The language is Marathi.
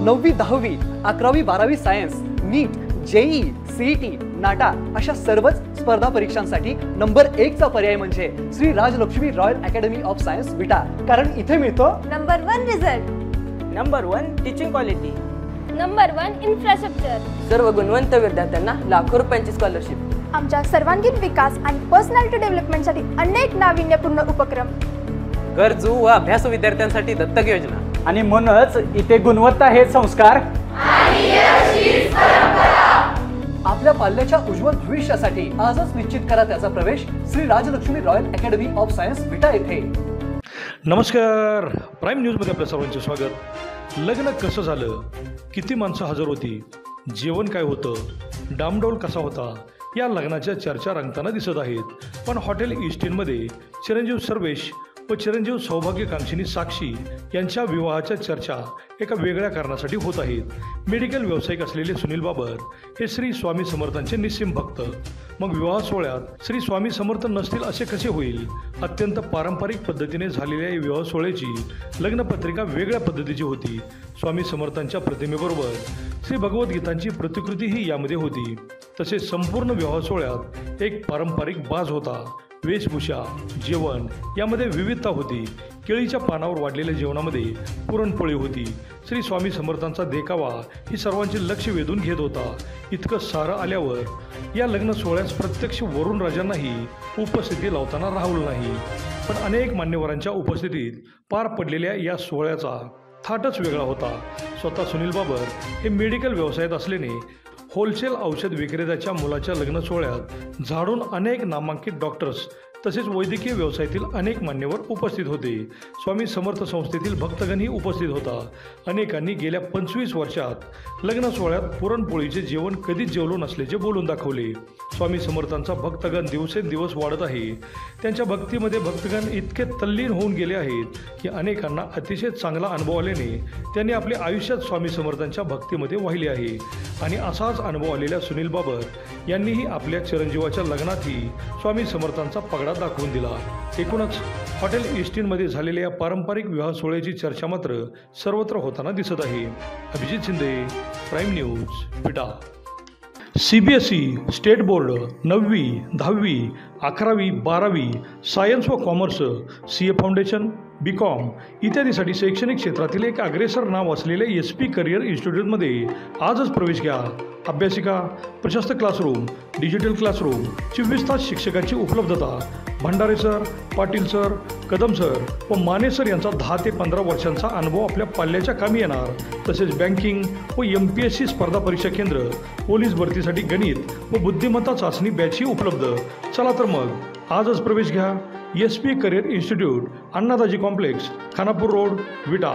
9वी 10वी 11वी 12वी science, NEET, JEE, CET, NATA अशा सर्वच स्पर्धा परीक्षांसाठी नंबर 1 चा पर्याय म्हणजे Shri Rajlakshmi royal academy of science Vita. कारण इथे मिळतो number 1 result, number 1 teaching quality, number 1 infrastructure, सर्व गुणवंत विद्यार्थ्यांना लाखो रुपयांची स्कॉलरशिप, आमच्या सर्वांगीण विकास आणि पर्सनॅलिटी डेव्हलपमेंटसाठी अनेक नाविन्यपूर्ण उपक्रम, गरजू व अभ्यासू विद्यार्थ्यांसाठी दत्तक योजना. आणि म्हणूनच इथे गुणवत्ता हे संस्कार आपल्या पाल्याच्या उज्ज्वल भविष्यासाठी आजच निश्चित करा त्याचा प्रवेश Shri Rajlakshmi royal academy of science Vita येथे. नमस्कार, प्राईम न्यूजमध्ये आपल्या सर्वांचे स्वागत. लग्न कसं झालं, किती माणसं हजर होती, जेवण काय होतं, डामडौल कसा होता, या लग्नाच्या चर्चा रंगताना दिसत आहेत. पण हॉटेल ईस्ट इंडमध्ये चिरंजीव सर्वेश व चिरंजीव सौभाग्यकांक्षिनी साक्षी यांच्या विवाहाच्या चर्चा एका वेगळ्या कारणासाठी होत आहेत. मेडिकल व्यावसायिक असलेले सुनील बाबर हे श्री स्वामी समर्थांचे निस्सीम भक्त. मग विवाह सोहळ्यात श्री स्वामी समर्थ नसतील असे कसे होईल? अत्यंत पारंपरिक पद्धतीने झालेल्या या विवाह सोहळ्याची लग्नपत्रिका वेगळ्या पद्धतीची होती. स्वामी समर्थांच्या प्रतिमेबरोबर श्री भगवद्गीतांची प्रतिकृतीही यामध्ये होती. तसेच संपूर्ण विवाह सोहळ्यात एक पारंपरिक बाज होता. वेशभूषा, जेवण यामध्ये विविधता होती. केळीच्या पानावर वाढलेल्या जेवणामध्ये पुरणपोळी होती. श्री स्वामी समर्थांचा देखावा ही सर्वांचे लक्ष वेधून घेत होता. इतकं सारं आल्यावर या लग्न सोहळ्यास प्रत्यक्ष वरुण राजांनाही उपस्थिती लावताना राहुल नाही. पण अनेक मान्यवरांच्या उपस्थितीत पार पडलेल्या या सोहळ्याचा थाटच वेगळा होता. स्वतः सुनील बाबर हे मेडिकल व्यवसायात असल्याने होलसेल औषध विक्रेत्याच्या मुलाच्या लग्न सोहळ्यात झाडून अनेक नामांकित डॉक्टर्स तसेच वैद्यकीय व्यवसायातील अनेक मान्यवर उपस्थित होते. स्वामी समर्थ संस्थेतील भक्तगणही उपस्थित होता. अनेकांनी गेल्या 25 वर्षात लग्न सोहळ्यात पुरणपोळीचे जेवण कधीच जेवलो नसल्याचे बोलून दाखवले. स्वामी समर्थांचा भक्तगण दिवसेंदिवस वाढत आहे. त्यांच्या भक्तीमध्ये भक्तगण इतके तल्लीन होऊन गेले आहेत की अनेकांना अतिशय चांगला अनुभव आल्याने त्यांनी आपल्या आयुष्यात स्वामी समर्थांच्या भक्तीमध्ये वाहिले आहे. आणि असाच अनुभव आलेल्या सुनील बाबर यांनीही आपल्या चिरंजीवाच्या लग्नातही स्वामी समर्थांचा पगडा दाखवून दिला. एकूणच हॉटेल ईस्ट इंडमध्ये झालेल्या पारंपरिक विवाह सोहळ्याची चर्चा मात्र सर्वत्र होताना दिसत आहे. अभिजित शिंदे, प्राईम न्यूज, विटा. CBSE स्टेट बोर्ड 9वी 10वी 11वी 12वी सायन्स व कॉमर्स, CA फाउंडेशन, BCom इत्यादीसाठी शैक्षणिक क्षेत्रातील एक अग्रेसर नाव असलेल्या SP करिअर इन्स्टिट्यूटमध्ये आजच प्रवेश घ्या. अभ्यासिका, प्रशस्त क्लासरूम, डिजिटल क्लासरूम, 24 तास शिक्षकांची उपलब्धता. Bhandare sir, Patil sir, Kadam sir व माने सर यांचा 10 ते 15 वर्षांचा अनुभव आपल्या पाल्याच्या कामी येणार. तसेच बँकिंग व MPSC स्पर्धा परीक्षा केंद्र, पोलीस भरतीसाठी गणित व बुद्धिमत्ता चाचणी बॅचही उपलब्ध. चला तर मग आजच प्रवेश घ्या. SP career institute, Annadaji complex, Khanapur road, विटा.